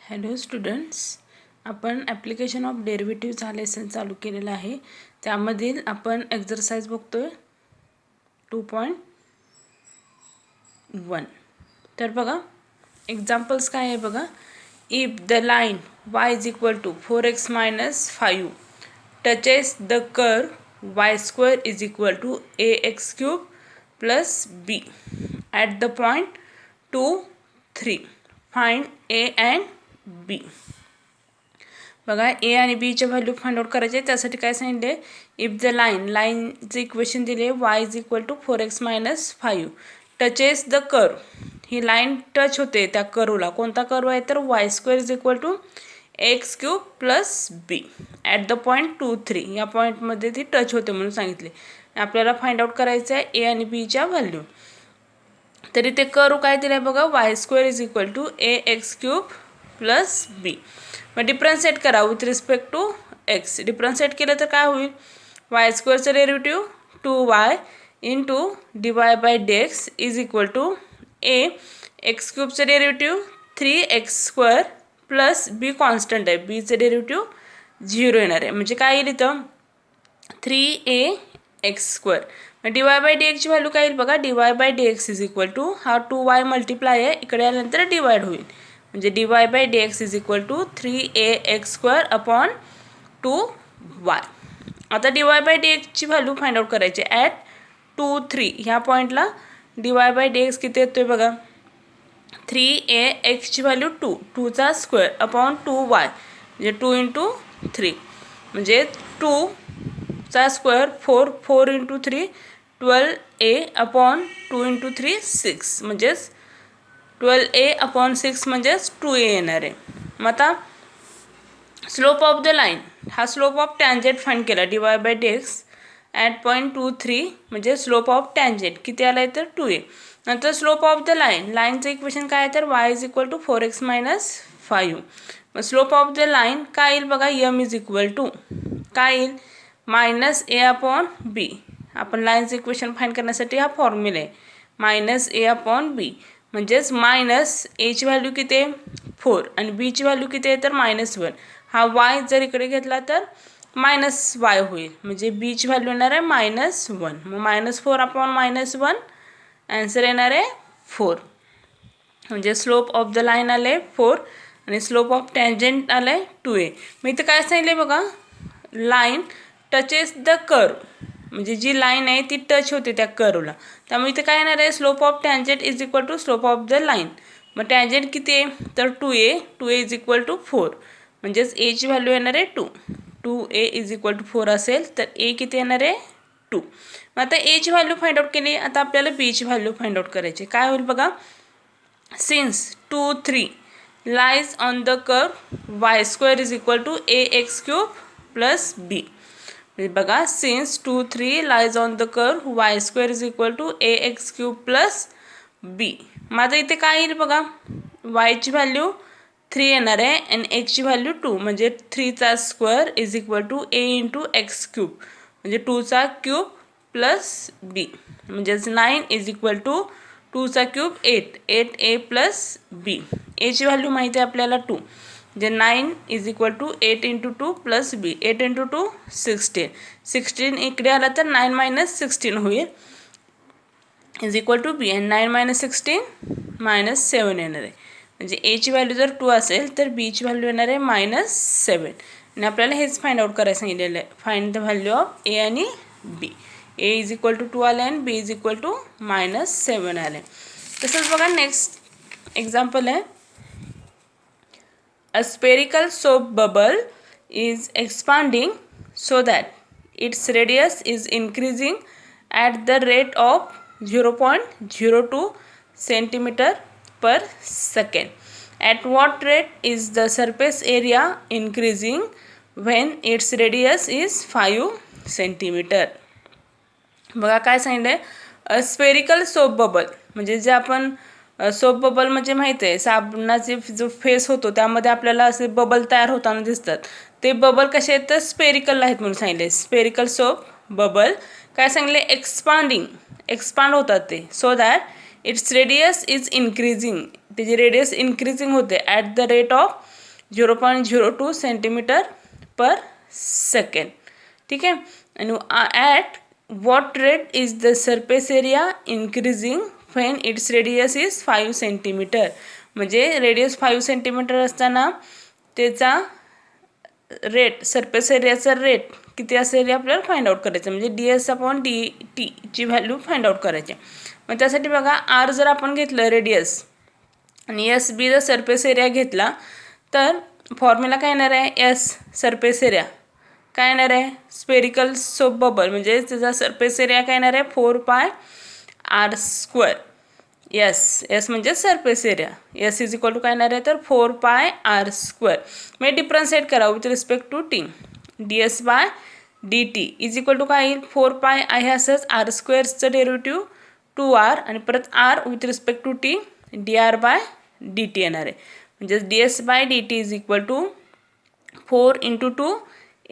Hello students, आपण application of derivative हा lesson चालू केलेला आहे. त्यामधील आपण एक्झरसाइज बघतोय 2.1. तर बघा एक्झाम्पल्स काय आहे बघा. If the line y is equal to 4x minus 5 touches the curve y² is equal to ax³ plus b at the point 2, 3 find a and b. बघा ए आणि बीचे व्हॅल्यू फाइंड आउट करायचे. त्यासाठी काय सांगितले, इफ द लाईनचं equation दिले y is equal to 4x minus 5 touches the curve. ही लाईन टच होते त्या कर्वला. कोणता कर्व आहे तर y² is equal to ax³ plus b at the point 2, 3 या पॉईंटमध्ये ती टच होते म्हणून सांगितले. आपल्याला फाइंड आउट करायचं आहे ए आणि बीच्या व्हॅल्यू. तरी ते कर्व काय दिलं आहे बघा, y² is equal to ax³ plus b. मग डिफरन्शिएट करा with respect to x. Differentiate केलं तर काय होईल, y² derivative 2y into dy/dx is equal to a x³ derivative 3x² plus b constant आहे, बीचं डेरिव्हेटिव्ह 0 येणार आहे. म्हणजे काय येईल इथं 3ax². dy/dx ची व्हॅल्यू काय येईल बघा, dy/dx इज इक्वल टू हा 2y मल्टिप्लाय आहे, इकडे आल्यानंतर डिवाइड होईल. म्हणजे dy/dx is equal to 3ax² upon 2y. आता dy/dx ची व्हॅल्यू फाइंड आउट करायची ॲट 2, 3 ह्या पॉईंटला. dy/dx किती येतोय बघा, 3ax ची व्हॅल्यू 2चा स्क्वेअर अपॉन 2y म्हणजे 2 इंटू 3 म्हणजे 2चा square 4 into 3 12a upon 2 into 3 6 म्हणजेच 12a अपॉन 6 म्हणजेच 2a येणार आहे. मग आता स्लोप ऑफ द लाईन, हा स्लोप ऑफ टँजेंट फाइंड केला dy/dx ॲट पॉईंट 2, 3 म्हणजे स्लोप ऑफ टँजेंट किती आला आहे तर 2a. नंतर स्लोप ऑफ द लाईनचं इक्वेशन काय आहे तर y is equal to 4x minus 5. मग स्लोप ऑफ द लाईन काय येईल बघा, m इज इक्वल टू काय येईल मायनस a अपॉन b. आपण लाईनचं इक्वेशन फाइंड करण्यासाठी हा फॉर्म्युला आहे मायनस a अपॉन b. म्हणजेच मायनस एची व्हॅल्यू किती आहे 4 आणि बीची व्हॅल्यू किती आहे तर -1. हा y जर इकडे घेतला तर -y होईल. म्हणजे बीची व्हॅल्यू येणार आहे -1. मग -4 अपॉन -1 ॲन्सर येणार आहे 4. म्हणजे स्लोप ऑफ द लाईन आलं आहे 4 आणि स्लोप ऑफ टँजेंट आलं आहे 2a. मग इथं काय सांगितलं आहे बघा, लाईन टचेस द कर्व. म्हणजे जी लाईन आहे ती टच होते त्या कर्वला. त्यामुळे इथे काय येणार आहे slope of tangent is equal to slope of the line. मग टँजेंट किती आहे तर 2a इज इक्वल टू 4 म्हणजेच एची व्हॅल्यू येणार आहे 2a इज इक्वल टू 4 असेल तर ए किती येणार आहे 2. मग आता एची व्हॅल्यू फाइंड आउट केली. आता आपल्याला बीची व्हॅल्यू फाइंड आउट करायची. काय होईल बघा, since 2, 3 lies on the curve y² is equal to ax³ plus b. म्हणजे बघा since 2, 3 lies on the curve y² is equal to ax³ plus b. माझं इथे काय येईल बघा, yची व्हॅल्यू 3 येणार आहे आणि एक्सची व्हॅल्यू 2 म्हणजे 3चा square is equal to a into x³ म्हणजे 2चा क्यूब प्लस बी म्हणजेच 9 इज इक्वल टू 2चा क्यूब 8a प्लस बी. एची व्हॅल्यू माहिती आहे आपल्याला 2 म्हणजे 9 is equal to 8 into 2 plus b. 8 into 2 16 इकडे आला तर 9 मायनस 16 होईल इज इक्वल टू बी आणि 9 मायनस 16 -7 येणार आहे. म्हणजे एची व्हॅल्यू जर 2 असेल तर बीची व्हॅल्यू येणार आहे -7 आणि आपल्याला हेच फाइंड आउट करायला सांगितलेलं आहे. फाइंड द व्हॅल्यू ऑफ ए आणि बी. ए इज इक्वल टू 2 आलं आहे आणि बी इज इक्वल टू -7 आलं आहे. तसंच बघा नेक्स्ट एक्झाम्पल आहे, a spherical soap bubble is expanding so that its radius is increasing at the rate of 0.02 centimeter per second. At what rate is the surface area increasing when its radius is 5 centimeter? बघा काय सांगितलं, spherical soap bubble म्हणजे जे आपण soap bubble म्हणजे माहिती आहे साबणाचे जो फेस होतो त्यामध्ये आपल्याला असे बबल तयार होताना दिसतात. ते बबल कसे आहेत तर स्पेरिकल आहेत म्हणून सांगितले. स्पेरिकल सोप बबल काय सांगितले, एक्सपांड होतात ते so that it's radius is increasing, त्याची रेडियस इन्क्रीजिंग होते at the rate of 0.02 centimetre per second. ठीक आहे. आणि at what rate is the surface area increasing when its radius is 5 centimetre. म्हणजे रेडियस 5 सेंटीमीटर असताना त्याचा रेट, सरफेस एरियाचा रेट किती असेल आपल्याला फाइंड आउट करायचं. म्हणजे ds/dt ची व्हॅल्यू फाइंड आउट करायची. मग त्यासाठी बघा आर जर आपण घेतलं रेडियस आणि एस बी जर सरफेस एरिया घेतला तर फॉर्म्युला काय येणार आहे. एस सरफेस एरिया काय येणार आहे, स्पेरिकल सोप बबल, म्हणजे त्याचा सरफेस एरिया काय येणार आहे 4πr². एस म्हणजे surface area. S is equal to काय येणार आहे तर 4πr². म्हणजे डिफरन्शिएट करा with respect to t. ds/dt is equal to काय येईल 4π आहे असंच r²चं डेरिव्हेटिव्ह 2r आणि परत r with respect to t dr/dt येणार आहे. म्हणजे ds/dt is equal to 4 × 2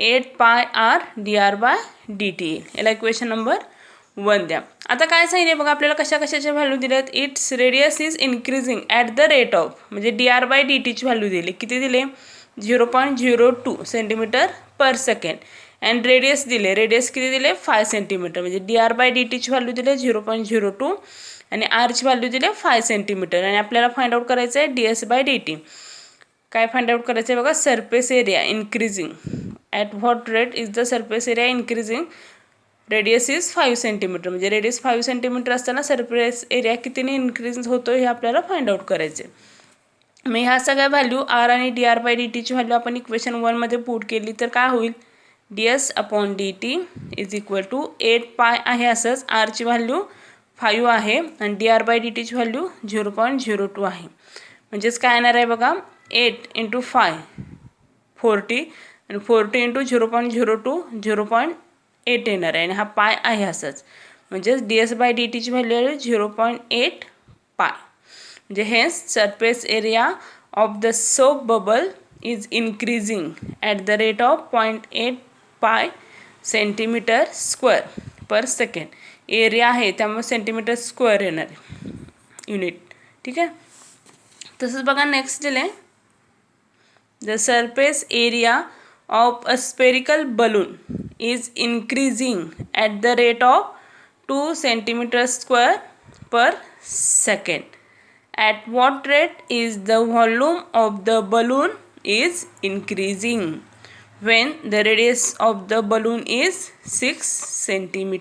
8πr dr/dt. याला इक्वेशन नंबर 1 द्या. आता काय सांगितले बघा आपल्याला कशा कशाच्या व्हॅल्यू दिल्यात. It's radius is increasing at the rate of, म्हणजे dr/dt व्हॅल्यू दिली. किती दिले 0.02 centimetre per second. And radius दिले, रेडियस किती दिले 5 सेंटीमीटर. म्हणजे dr/dt व्हॅल्यू दिले 0.02 आणि आरची व्हॅल्यू दिले 5 सेंटीमीटर. आणि आपल्याला फाइंड आउट करायचं आहे ds/dt. काय फाइंड आउट करायचं आहे बघा, surface area increasing at what rate is the surface area increasing, radius is 5 centimetre. म्हणजे रेडियस 5 सेंटीमीटर असताना सरफेस एरिया कितीने इन्क्रीज होतो हे आपल्याला फाइंड आउट करायचे. मग ह्या सगळ्या व्हॅल्यू आर आणि dr/dtची व्हॅल्यू आपण इक्वेशन 1मध्ये पुट केली तर काय होईल, ds/dt इज इक्वल टू 8π आहे असंच, आरची व्हॅल्यू 5 आहे आणि dr/dtची व्हॅल्यू 0.02 आहे. म्हणजेच काय येणार आहे बघा 8 × 5 40 आणि 40 × 0.02 0.8 येणार आहे आणि हा पाय आहे असंच. म्हणजेच ds/dtची व्हॅल्यू आहे 0.8 पाय. म्हणजे hence surface area of the soap bubble is increasing at the rate of 0.8 pi centimetre square per second. Area आहे त्यामुळे सेंटीमीटर स्क्वेअर येणार आहे युनिट. ठीक आहे. तसंच बघा नेक्स्ट दिले, the surface area of a spherical balloon is increasing at the rate of 2 cm² per second. At what rate is the volume of the balloon is increasing when the radius of the balloon is 6 cm.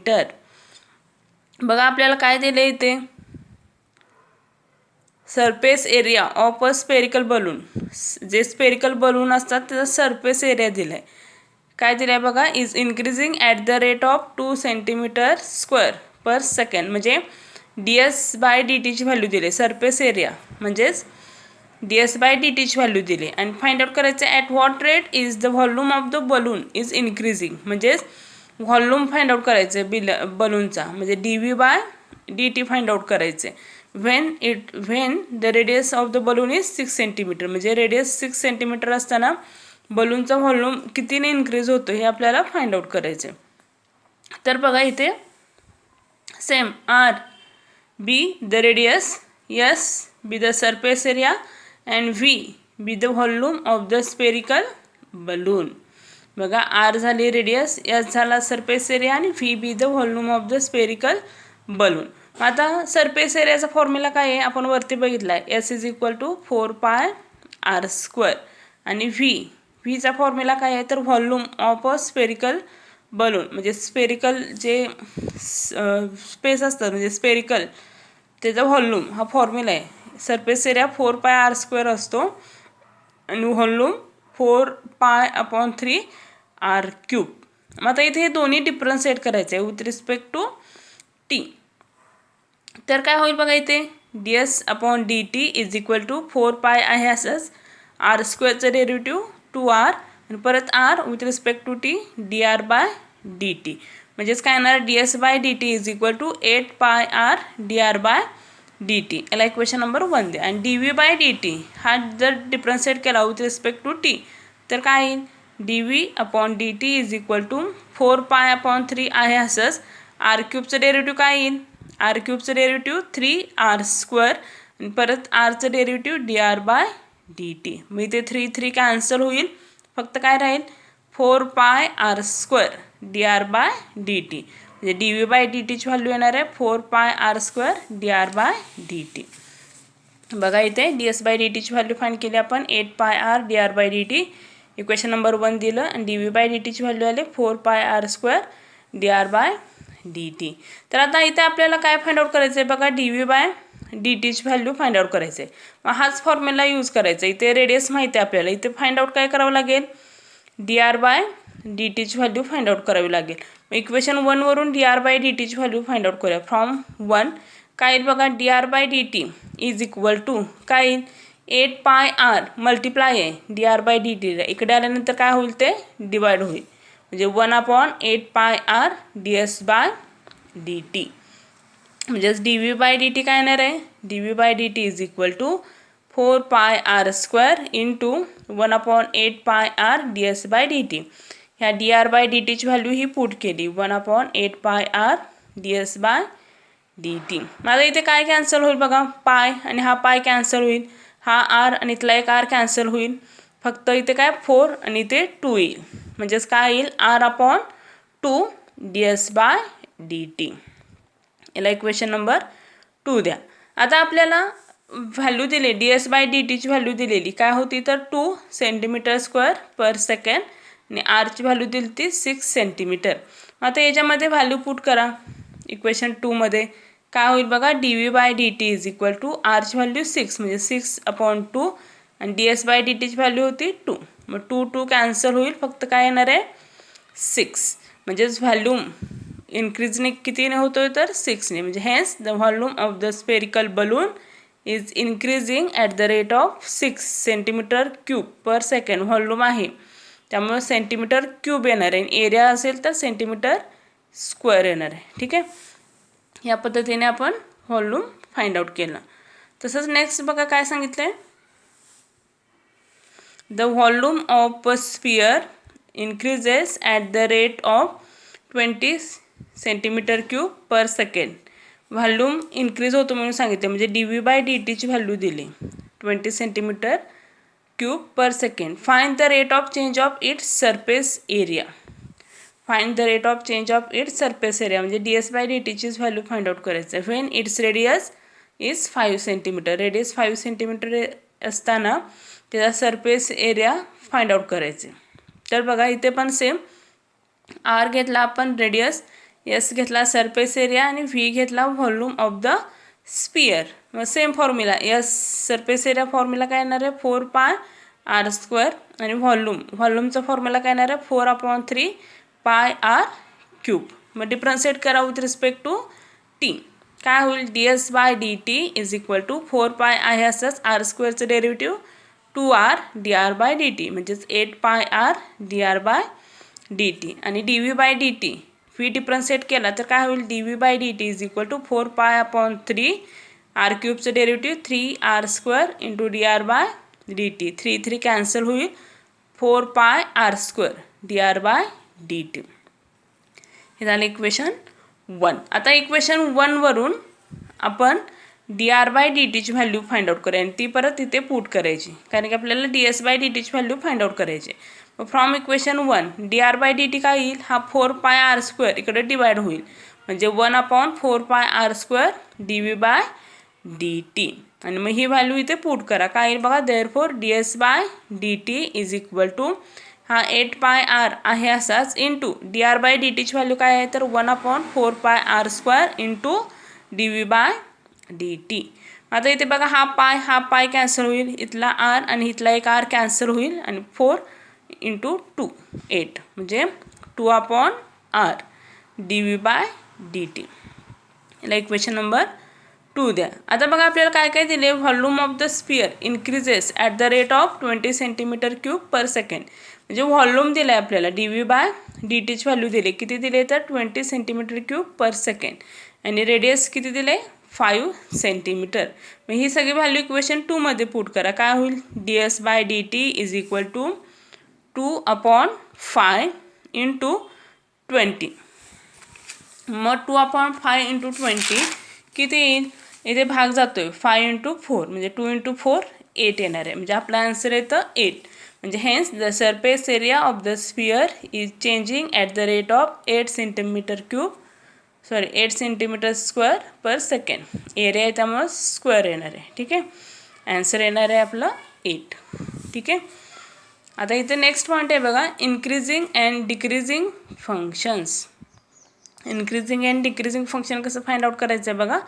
बघा आपल्याला काय दिले इथे, surface area of a spherical balloon, जे spherical balloon असतात त्याचा surface area दिला आहे. काय दिलं आहे बघा, is increasing at the rate of 2 cm² per second. म्हणजे ds/dtची व्हॅल्यू दिली, सरफेस एरिया म्हणजेच ds/dtची व्हॅल्यू दिली आणि फाइंड आउट करायचं at what rate is the volume of the balloon is increasing. म्हणजेच व्हॉल्यूम फाइंड आउट करायचं बलूनचा, म्हणजे dv/dt फाइंड आउट करायचे. when the radius of the balloon is 6 cm. म्हणजे रेडियस 6 सेंटीमीटर असताना बलूनचा व्हॉल्यूम कितीने इन्क्रीज होतो हे आपल्याला फाइंड आउट करायचे. तर बघा इथे same r be the radius, s be the surface area and v be the volume of the spherical balloon. बघा आर झाली रेडियस, एस झाला सरफेस एरिया आणि v be the volume of the spherical balloon. आता surface एरियाचा formula काय आहे आपण वरती बघितला आहे, S is equal to 4πr² आणि व्हीचा फॉर्म्युला काय आहे तर volume of a spherical balloon. म्हणजे स्पेरिकल जे स्पेस असतात म्हणजे स्पेरिकल त्याचा व्हॉल्यूम हा फॉर्म्युला आहे. सरफेस एरिया 4πr² असतो आणि व्हॉल्यूम 4π/3 r³. मग आता इथे हे दोन्ही डिफरन्शिएट करायचे आहे विथ रिस्पेक्ट टू टी. तर काय होईल बघा इथे ds/dt इज इक्वल टू 4π आहे असंच, r² डेरिव्हेटिव्ह 2r आणि परत r with respect to t dr/dt. म्हणजेच काय येणार ds/dt is equal to 8πr dr/dt. याला इक्वेशन नंबर 1 द्या. आणि dv/dt हा जर डिफरन्शिएट केला विथ रिस्पेक्ट टू टी तर काय येईल dv/dt इज इक्वल टू 4π/3 आहे असंच, r³ डेरिव्हेटिव्ह काय येईल आर क्यूबचं डेरिव्हेटिव्ह 3r² आणि परत आरचं डेरिव्हेटिव्ह dr/dt. मग इथे 3 कॅन्सल होईल, फक्त काय राहील 4πr² dr/dt. म्हणजे dv/dtची व्हॅल्यू येणार आहे 4πr² dr/dt. बघा इथे ds/dtची व्हॅल्यू फाइंड केली आपण 8πr dr/dt. इक्वेशन नंबर 1 दिलं आणि dv/dtची व्हॅल्यू आली 4πr² dr/dt. तर आता इथे आपल्याला काय फाइंड आउट करायचं आहे बघा, dv/dtची व्हॅल्यू फाइंड आउट करायचं आहे. मग हाच फॉर्म्युला यूज करायचा. इथे रेडियस माहिती आहे आपल्याला, इथे फाइंड आउट काय करावं लागेल, dr/dtची व्हॅल्यू फाइंड आउट करावी लागेल. मग इक्वेशन 1 वरून dr/dtची व्हॅल्यू फाइंड आउट करूया. फ्रॉम 1 काय येईल बघा, dr/dt इज इक्वल टू काय येईल 8πr मल्टिप्लाय आहे dr/dt. इकडे आल्यानंतर काय होईल ते डिवाइड होईल, म्हणजे 1/8πr ds/dt. म्हणजेच dv/dt काय येणार आहे, dv/dt is equal to 4πr² into 1/8πr ds/dt. ह्या dr/dtची व्हॅल्यू ही पुट केली 1/8πr ds/dt. माझा इथे काय कॅन्सल होईल बघा, पाय आणि हा पाय कॅन्सल होईल, हा आर आणि इथला एक आर कॅन्सल होईल, फक्त इथे काय 4 आणि इथे 2 येईल. म्हणजेच काय येईल r/2 ds/dt. याला इक्वेशन नंबर 2 द्या. आता आपल्याला व्हॅल्यू दिली ds/dtची व्हॅल्यू दिलेली काय होती तर 2 cm²/s आणि आरची व्हॅल्यू दिली ती 6 cm. आता याच्यामध्ये व्हॅल्यू पुट करा इक्वेशन 2मध्ये. काय होईल बघा, dv/dt इज इक्वल टू आरची व्हॅल्यू 6 म्हणजे 6/2 आणि ds/dtची व्हॅल्यू होती 2. मग 2 कॅन्सल होईल, फक्त काय येणार आहे 6. म्हणजेच व्हॅल्यूम इन्क्रीजने कितीने होतोय तर 6ने. म्हणजे hence the volume of the spherical balloon is increasing at the rate of 6 cm³/s. Volume आहे त्यामुळे cm³ येणार आहे, एरिया असेल तर cm² येणार आहे. ठीक आहे, या पद्धतीने आपण व्हॉल्यूम फाइंड आउट केलं. तसंच नेक्स्ट बघा काय सांगितलं आहे, the volume of a sphere increases at the rate of 20 cm³/s. Volume increase होतो म्हणून सांगितले, म्हणजे dv/dtची व्हॅल्यू दिली 20 cm³/s. Find the rate of change of its surface area. Find the rate of change of its surface area म्हणजे ds/dtचीच value find out करायचं आहे. When its radius is 5 cm. Radius 5 cm असताना त्याचा सरफेस एरिया फाइंड आउट करायचे. तर बघा इथे पण सेम, आर घेतला आपण रेडियस, एस घेतला सरफेस एरिया आणि व्ही घेतला व्हॉल्यूम ऑफ द स्पियर. मग same formula, S surface area formula काय येणार आहे 4πr² आणि व्हॉल्यूमचा फॉर्म्युला काय येणार आहे 4/3πr³. मग डिफरन्शिएट करा विथ रिस्पेक्ट टू टी. काय होईल ds/dt इज इक्वल टू 4π आहे असंच r² डेरिव्हेटिव्ह 2r dr/dt म्हणजेच 8πr dr/dt. आणि dv/dt व्ही डिफरन्शिएट केला तर काय होईल dv/dt is equal to 4π/3 r³ derivative 3r² into dr/dt. 3 cancel होईल 4πr² dr/dt. हे झालं इक्वेशन 1. आता इक्वेशन 1 वरून आपण dr/dtची व्हॅल्यू फाइंड आउट करूया आणि ती परत इथे पुट करायची, कारण की आपल्याला ds/dtची व्हॅल्यू फाइंड आउट करायची. मग फ्रॉम इक्वेशन 1 dr/dt काय येईल, हा 4πr² इकडे डिवाइड होईल, म्हणजे 1/4πr² dv/dt. आणि मग ही व्हॅल्यू इथे पुट करा. काय येईल बघा, therefore ds/dt is equal to हा 8πr आहे असाच इंटू dr/dtची व्हॅल्यू काय आहे तर 1/4πr² इंटू dv/dt. आता इथे बघा हा पाय कॅन्सल होईल, इथला आर आणि इथला एक आर कॅन्सल होईल आणि 4 इंटू 2 8 म्हणजे 2/r dv/dt. याला इक्वेशन नंबर 2 द्या. आता बघा आपल्याला काय काय दिले, volume of the sphere increases at the rate of 20 cm³/s. म्हणजे व्हॉल्यूम दिलं आहे आपल्याला, dv/dtची व्हॅल्यू दिली, किती दिले तर 20 cm³/s आणि रेडियस किती दिले 5 cm. मग ही सगळी व्हॅल्यू इक्वेशन 2मध्ये पुट करा. काय होईल ds/dt is equal to 2/5 into 20. मग 2/5 इंटू 20 किती येईल, इथे भाग जातोय 5 × 4 म्हणजे 2 × 4 8 येणार आहे. म्हणजे आपला आन्सर येतं 8. म्हणजे hence the surface area of the sphere is changing at the rate of 8 centimetre square per second. Area आहे त्यामुळं स्क्वेअर येणार आहे. ठीक आहे, आन्सर येणार आहे आपलं 8. ठीक आहे, आता इथे नेक्स्ट पॉईंट आहे बघा, increasing and decreasing functions. Increasing and decreasing function कसं फाइंड आउट करायचं आहे बघा.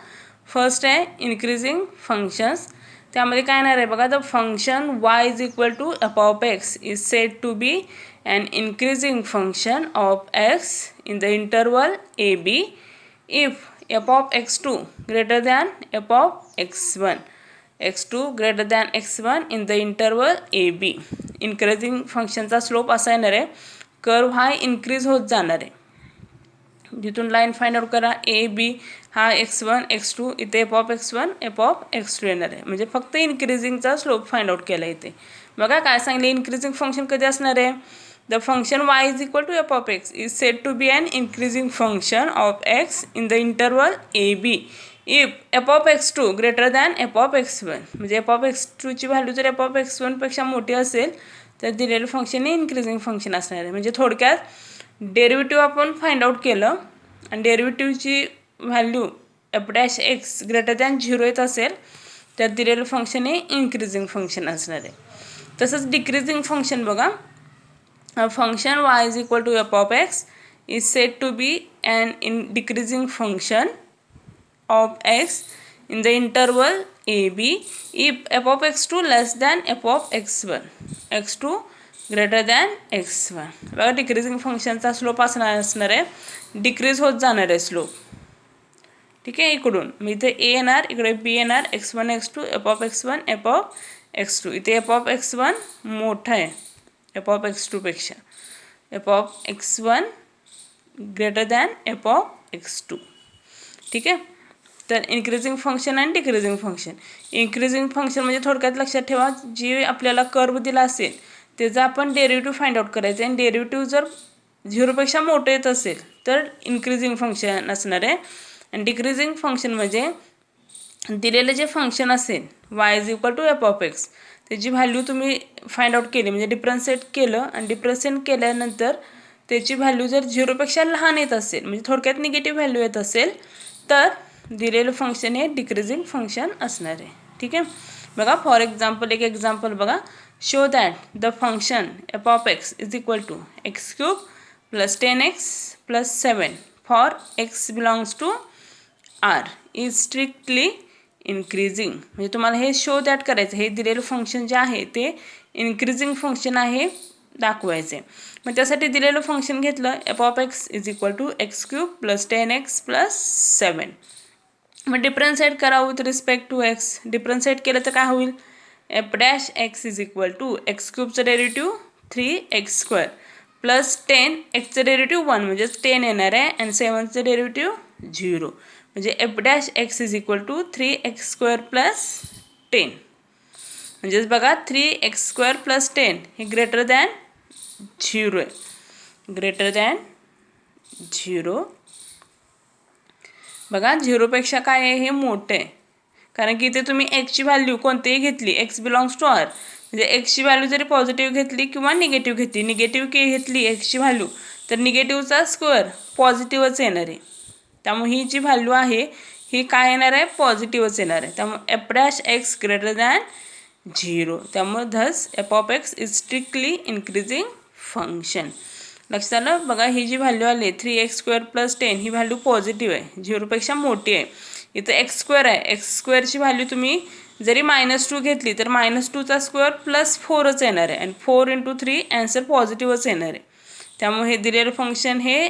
फर्स्ट आहे इन्क्रीजिंग फंक्शन्स. त्यामध्ये काय येणार आहे बघा, the function y is equal to f of x is said to be and increasing function of x in the interval ab if f of x2 greater than f of x1, x2 greater than x1 in the interval ab. Increasing फंक्शनचा slope असा येणार आहे, curve हा increase होत जाणार आहे. जिथून line find out करा, ए बी हा x1 x2, इथे f of x1 f of x2 येणार आहे. म्हणजे फक्त इन्क्रीजिंगचा स्लोप फाइंड आउट केला इथे. बघा काय सांगले, इन्क्रीजिंग फंक्शन कधी असणार आहे, the function y is equal to f of x is said to be an increasing function of x in the interval a b if f of x2 greater than f of x1. म्हणजे f of x2ची value जर f of x1 पेक्षा मोठी असेल तर दिलेलं function हे increasing function असणार आहे. म्हणजे थोडक्यात डेरिव्हेटिव्ह आपण फाइंड आउट केलं आणि डेरिव्हेटिव्हची व्हॅल्यू f' ग्रेटर दॅन 0 येत असेल तर दिलेलं फंक्शन हे इन्क्रीजिंग फंक्शन असणार आहे. तसंच डिक्रीजिंग फंक्शन बघा, function y is equal to f of x is said to be an decreasing function of x in the interval ab if f of x2 less than f of x1, x2 greater than x1. बघा decreasing फंक्शनचा slope असणार आहे, decrease होत जाणार आहे slope. ठीक आहे, इकडून मी इथे ए येणार, इकडे बी येणार, x1 x2 f of x1 f of x2. इथे f of x1 मोठा आहे f of x2 पेक्षा, f of x1 greater than f of x2. ठीक आहे, तर इन्क्रीजिंग फंक्शन आणि डिक्रीजिंग फंक्शन. इन्क्रीजिंग फंक्शन म्हणजे थोडक्यात लक्षात ठेवा, जी आपल्याला कर्व दिला असेल त्याचा आपण डेरिव्हेटिव्ह फाइंड आउट करायचं आहे आणि डेरिव्हेटिव्ह जर 0पेक्षा मोठं येत असेल तर इन्क्रीजिंग फंक्शन असणार आहे. आणि डिक्रीजिंग फंक्शन म्हणजे दिलेलं जे फंक्शन असेल y is equal to f of x, त्याची व्हॅल्यू तुम्ही फाइंड आउट केली म्हणजे डिफरन्शिएट केलं आणि डिफरन्शिएट केल्यानंतर त्याची व्हॅल्यू जर 0पेक्षा लहान येत असेल म्हणजे थोडक्यात निगेटिव्ह व्हॅल्यू येत असेल तर दिलेलं फंक्शन हे डिक्रीजिंग फंक्शन असणार आहे. ठीक आहे, बघा फॉर एक्झाम्पल एक एक्झाम्पल बघा, show that the function f of x is equal to x³ + 10x + 7 for x belongs to r is strictly increasing. म्हणजे तुम्हाला हे शो दॅट करायचं, हे दिलेलं फंक्शन जे आहे ते इन्क्रीजिंग फंक्शन आहे दाखवायचे. मग त्यासाठी दिलेलं फंक्शन घेतलं f of x is equal to x³ + 10x + 7. मग डिफरन्शिएट करा with respect to x. Differentiate केलं तर काय होईल, f' is equal to x³ derivative 3x² + 10 xचं डेरिव्हेटिव्ह 1 म्हणजे 10 येणार आहे आणि 7चं डेरिव्हेटिव्ह 0. म्हणजे f' is equal to 3x² + 10. म्हणजेच बघा 3x² + 10 हे ग्रेटर दॅन 0 आहे, ग्रेटर दॅन 0. बघा 0पेक्षा काय आहे, हे मोठं आहे. कारण की इथे तुम्ही एक्सची व्हॅल्यू कोणतीही घेतली, x बिलॉंग्स टू r, म्हणजे एक्सची व्हॅल्यू जरी पॉझिटिव्ह घेतली किंवा निगेटिव्ह घेतली, निगेटिव्ह घेतली एक्सची व्हॅल्यू तर निगेटिव्हचा स्क्वेअर पॉझिटिव्हच येणार आहे. त्यामुळे ही जी व्हॅल्यू आहे ही काय येणार आहे, पॉझिटिव्हच येणार आहे. त्यामुळे f' ग्रेटर दॅन 0. त्यामुळे Dhas f of x is strictly increasing function. लक्षात आलं, बघा ही जी व्हॅल्यू आली 3x² + 10 ही व्हॅल्यू पॉझिटिव्ह आहे, 0पेक्षा मोठी आहे. इथं x² आहे, x² व्हॅल्यू तुम्ही जरी -2 घेतली तर -2चा स्क्वेअर +4च येणार आहे आणि 4 × 3 आन्सर पॉझिटिव्हच येणार आहे. त्यामुळे हे दिलेलं फंक्शन हे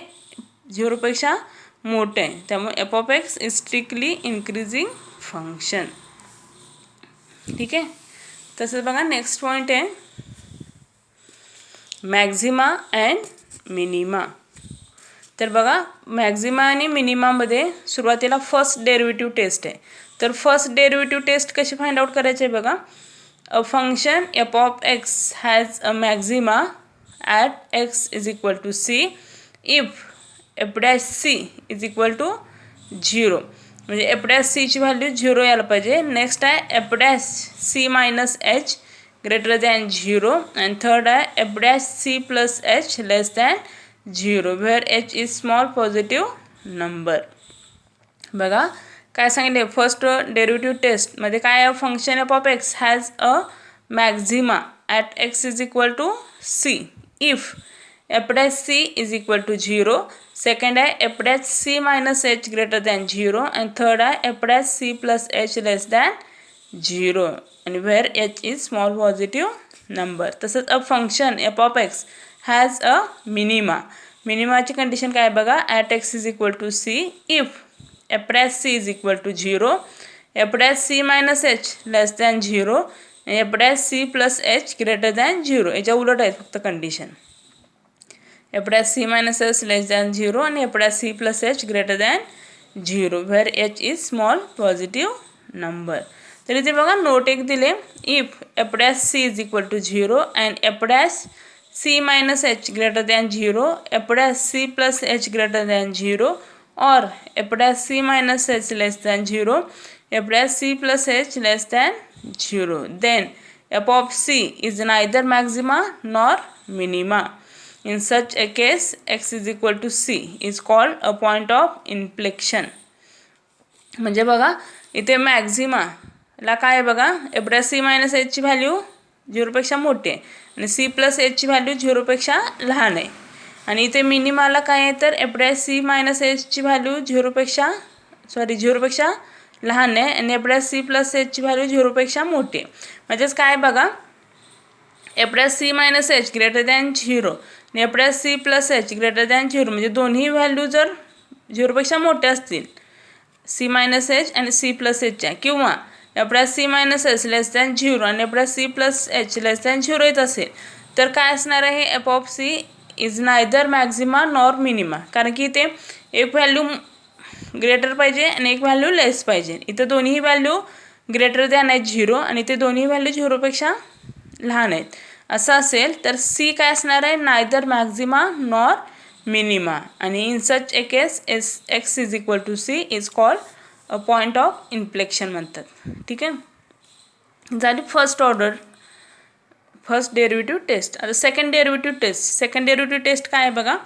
0पेक्षा मोठं आहे. त्यामुळे f of x is strictly increasing function. ठीक आहे, तसंच बघा नेक्स्ट पॉईंट आहे मॅक्झिमा अँड मिनिमा. तर बघा मॅक्झिमा आणि मिनिमामध्ये सुरुवातीला फर्स्ट डेरिव्हेटिव्ह टेस्ट आहे. तर फर्स्ट डेरिव्हेटिव्ह टेस्ट कशी फाइंड आउट करायची आहे बघा, a function f of x has a maxima at x is equal to c if f' c is equal to 0. म्हणजे एफ डॅश सीची व्हॅल्यू 0 यायला पाहिजे. नेक्स्ट आहे f dash c minus h greater than 0 and third आहे f dash c plus h less than 0 where h is small positive number. बघा काय सांगितले first derivative टेस्टमध्ये काय आहे function f of x has a maxima at x is equal to c if f dash c is equal to 0. Second आहे f dash c minus h greater than 0 and third आहे f dash c plus h less than 0 आणि where h is small positive number. तसंच a function f of x has a minima. मिनिमाची condition काय बघा at x is equal to c if f dash c is equal to 0 f dash c minus h less than 0 आणि f dash c plus h greater than 0. याच्या उलट आहेत फक्त condition. F dash c minus h less than 0 आणि f dash c plus h greater than 0 where h is small positive number. तर इथे बघा note एक दिले if f dash c is equal to 0 and f dash c minus h greater than 0 f dash c plus h greater than 0 or f dash c minus h less than 0 f dash c plus h less than 0 then f of c is neither maxima nor minima. In such a case x is equal to c is called a point of inflection. म्हणजे बघा इथे मॅक्झिमाला काय आहे बघा f dash c minus एचची value 0पेक्षा मोठी आहे आणि सी प्लस एचची व्हॅल्यू 0पेक्षा लहान आहे आणि इथे मिनिमाला काय आहे तर एफ डॅश सी मायनस एचची व्हॅल्यू 0पेक्षा लहान आहे आणि एफ डॅश सी प्लस एचची व्हॅल्यू 0पेक्षा मोठी आहे. म्हणजेच काय बघा f dash c minus h greater than 0 आणि f dash c plus h greater than 0 म्हणजे दोन्ही व्हॅल्यू जर 0पेक्षा मोठ्या असतील सी मायनस एच आणि सी प्लस एचच्या किंवा f dash c minus h less than 0 आणि f dash c plus h less than 0 येत असेल तर काय असणार आहे f of c is neither maxima nor minima. कारण की इथे एक व्हॅल्यू ग्रेटर पाहिजे आणि एक व्हॅल्यू लेस पाहिजे. इथं दोन्ही व्हॅल्यू ग्रेटर दॅन आहेत 0 आणि ते दोन्ही व्हॅल्यू 0पेक्षा लहान आहेत. असं असेल तर सी काय असणार आहे नायदर मॅक्झिमा नॉर मिनिमा आणि in such A case x is equal to C is called a point of inflection म्हणतात. ठीक आहे झाली फर्स्ट डेरिव्हेटिव्ह टेस्ट. आता सेकंड डेरिव्हेटिव्ह टेस्ट काय आहे बघा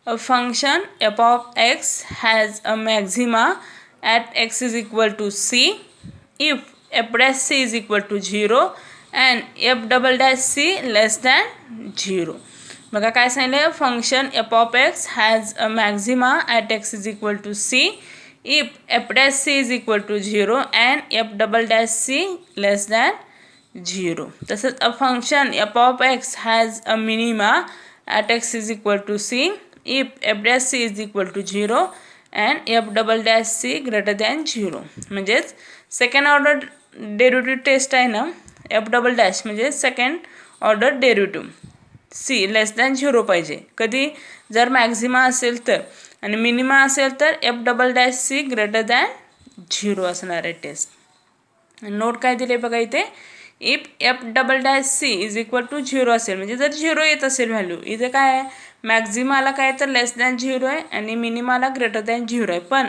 a function f of x has a maxima at x is equal to c if f dash c is equal to 0 and f double dash c less than 0. बघा काय सांगितलं function f of x has a maxima at x is equal to c if f dash c is equal to 0 and f double dash c less than 0. तसंच a function f of x has a minima at x is equal to c if f dash c is equal to 0 and f double dash c greater than 0. म्हणजेच second order derivative test आहे ना f double dash म्हणजे second order derivative C less than 0 पाहिजे कधी जर मॅक्झिमा असेल तर आणि मिनिमा असेल तर f double dash c greater than 0 असणार आहे टेस्ट. नोट काय दिले बघा इथे if f double dash c is equal to 0 असेल म्हणजे जर 0 येत असेल व्हॅल्यू इथे काय आहे मॅक्झिमाला काय तर लेस दॅन 0 आहे आणि मिनिमाला ग्रेटर दॅन 0 आहे पण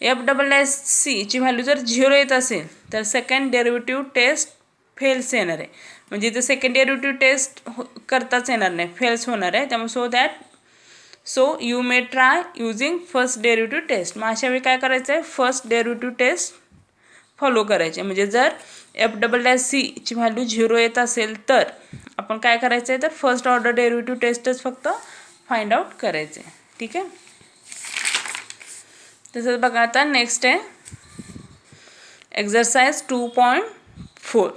एफ डबल डॅश सीची व्हॅल्यू जर 0 येत असेल तर सेकंड डेरिव्हेटिव्ह टेस्ट फेल्स येणार आहे. म्हणजे इथे सेकंड डेरिव्हेटिव्ह टेस्ट करताच येणार नाही फेल्स होणार आहे. त्यामुळे so you may try using first derivative test. मग अशा वेळी काय करायचं आहे फर्स्ट डेरिव्हेटिव्ह टेस्ट फॉलो करायचे. म्हणजे जर एफ डबल डॅश सीची व्हॅल्यू 0 येत असेल तर आपण काय करायचं आहे तर फर्स्ट ऑर्डर डेरिव्हेटिव्ह टेस्टच फक्त फाइंड आउट करायचे. ठीक आहे तसंच बघा आता नेक्स्ट आहे एक्झरसाइज 2.4.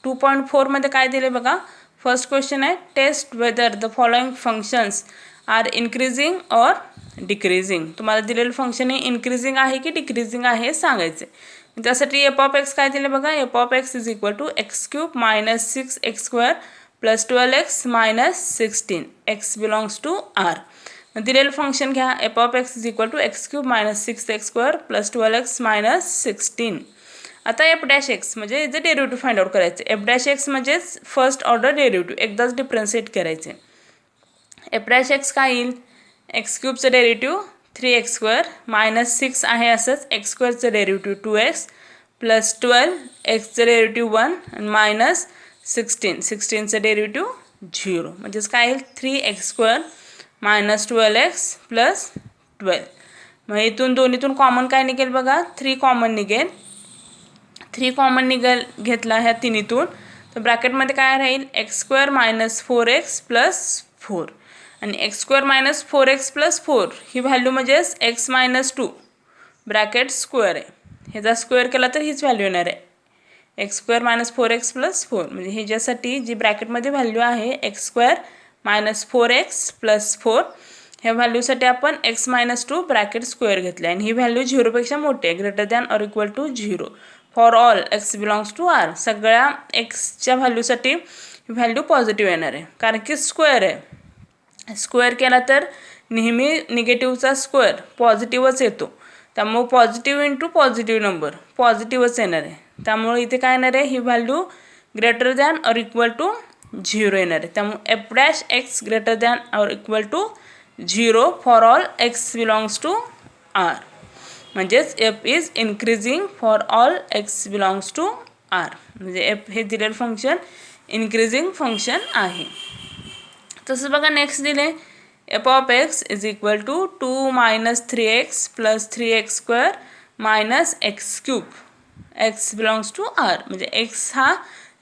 2.4मध्ये काय दिले बघा फर्स्ट क्वेश्चन आहे test whether the following functions are increasing or decreasing. तुम्हाला दिलेलं फंक्शन हे इन्क्रीजिंग आहे की डिक्रीजिंग आहे सांगायचे. त्यासाठी एफ ऑफ एक्स काय दिले बघा f of x is equal to x cube minus 6x² plus 12x minus 16 x belongs to R. दिलेलं फंक्शन घ्या f of x is equal to x cube minus 6x² plus 12x minus 16. आता f dash x म्हणजे इथे derivative find out करायचे. F dash x म्हणजेच first order derivative एकदाच differentiate करायचे. F dash x काय येईल एक्स क्यूबचं डेरिव्हेटिव्ह 3x² मायनस 6 आहे असंच x² derivative 2x plus 12 xचं derivative 1 आणि मायनस 16चं डेरिव्हेटिव्ह 0 म्हणजेच काय येईल 3x² मायनस 12x प्लस 12. मग इथून दोन्हीतून कॉमन काय निघेल बघा 3 कॉमन निघेल. 3 कॉमन घेतला ह्या तिन्हीतून तर ब्रॅकेटमध्ये काय राहील x² मायनस 4x प्लस 4 आणि x² मायनस 4x प्लस 4 ही व्हॅल्यू म्हणजेच x मायनस 2 ब्रॅकेट स्क्वेअर आहे. ह्याचा स्क्वेअर केला तर हीच व्हॅल्यू येणार आहे x² मायनस 4x प्लस 4 म्हणजे ह्याच्यासाठी जी ब्रॅकेटमध्ये व्हॅल्यू आहे x² मायनस 4x प्लस 4 ह्या व्हॅल्यूसाठी आपण x मायनस 2 ब्रॅकेट स्क्वेअर घेतले आणि ही व्हॅल्यू 0पेक्षा मोठी आहे greater than or equal to 0 for all x belongs to r. सगळ्या xच्या व्हॅल्यूसाठी व्हॅल्यू पॉझिटिव्ह येणार आहे कारण की स्क्वेअर आहे. स्क्वेअर केला तर नेहमी निगेटिव्हचा स्क्वेअर पॉझिटिव्हच येतो त्यामुळे पॉझिटिव्ह इंटू पॉझिटिव्ह नंबर पॉझिटिव्हच येणार आहे. त्यामुळे इथे काय येणार आहे ही value greater than or equal to 0 येणार आहे. त्यामुळे f' greater than or equal to 0 for all x belongs to r. म्हणजेच f is increasing for all x belongs to r. म्हणजे f हे दिलेलं फंक्शन इन्क्रीजिंग फंक्शन आहे. तसंच बघा नेक्स्ट दिले f of x is equal to 2 minus 3x plus 3x² minus x³ x belongs to r. म्हणजे x हा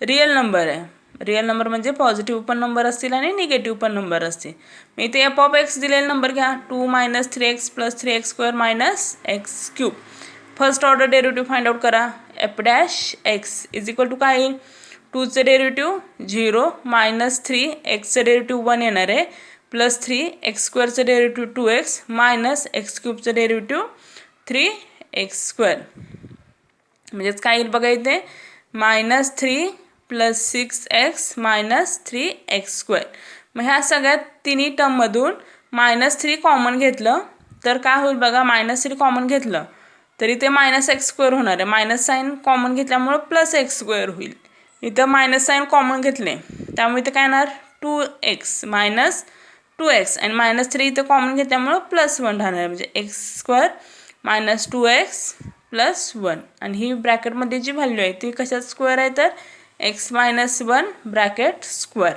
real number आहे. रिअल नंबर म्हणजे पॉझिटिव्ह पण नंबर असतील आणि निगेटिव्ह पण नंबर असतील. मग इथे f ऑफ x दिलेला नंबर घ्या 2 minus 3x plus 3x² minus x³. First order derivative find out करा. f' इज इक्वल टू काय येईल 2चं डेरिव्हेटिव्ह 0 मायनस 3 xचं डेरिव्हेटिव्ह 1 येणार आहे प्लस 3 x²चं derivative 2x minus x³ derivative 3x². म्हणजेच काय येईल बघा इथे minus 3 plus 6x minus 3x². मग ह्या सगळ्यात तिन्ही टर्ममधून मायनस 3 कॉमन घेतलं तर काय होईल बघा मायनस 3 कॉमन घेतलं तरी ते मायनस x² होणार आहे. मायनस साईन कॉमन घेतल्यामुळं प्लस x² होईल. इथं मायनस साईन कॉमन घेतले त्यामुळे इथं काय येणार 2x मायनस 2x आणि मायनस 3 इथं कॉमन घेतल्यामुळं प्लस 1 राहणार म्हणजे x² मायनस 2x प्लस 1 आणि ही ब्रॅकेटमध्ये जी व्हॅल्यू आहे ती कशात स्क्वेअर आहे तर x मायनस 1 ब्रॅकेट स्क्वेअर.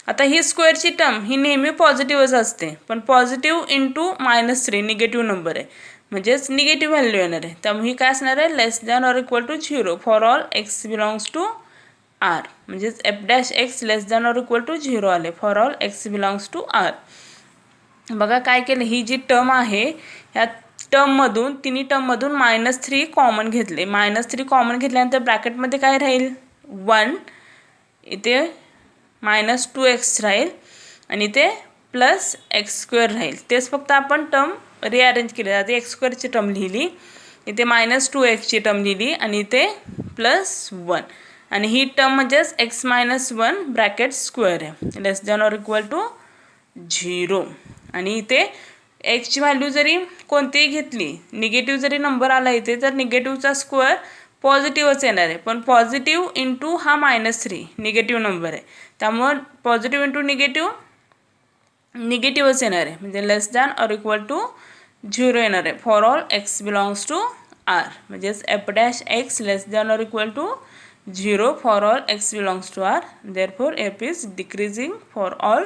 आता ही स्क्वेअरची टर्म ही नेहमी पॉझिटिव्हच असते पण positive into minus 3 negative number आहे म्हणजेच निगेटिव्ह व्हॅल्यू येणार आहे. त्यामुळे ही काय असणार आहे less than or equal to 0 for all x belongs to r. म्हणजेच f' less than or equal to 0 आले for all x belongs to r. बघा काय केलं ही जी टर्म आहे ह्या टर्ममधून तिन्ही टर्ममधून मायनस 3 कॉमन घेतले. मायनस 3 कॉमन घेतल्यानंतर ब्रॅकेटमध्ये काय राहील 1 इथे मायनस 2x राहील आणि इथे प्लस x² राहील. तेच फक्त आपण टर्म रिअरेंज केली आधी x² टर्म लिहिली इथे मायनस 2x टर्म लिहिली आणि इथे प्लस 1 आणि ही टर्म म्हणजेच x मायनस 1 ब्रॅकेट स्क्वेअर आहे less than or equal to 0 आणि इथे एक्सची व्हॅल्यू जरी कोणतीही घेतली निगेटिव्ह जरी नंबर आला इथे तर निगेटिव्हचा स्क्वेअर पॉझिटिव्हच येणार आहे पण पॉझिटिव्ह इंटू हा मायनस 3 निगेटिव्ह नंबर आहे त्यामुळं पॉझिटिव्ह इंटू निगेटिव्हच येणार आहे म्हणजे less than or equal to 0 येणार आहे for all x belongs to r. म्हणजेच f' less than or equal to 0 for all x belongs to r. Therefore f is decreasing for all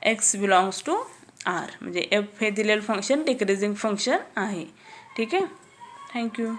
x belongs to r. म्हणजे f हे दिलेलं function decreasing function आहे. ठीक आहे thank you.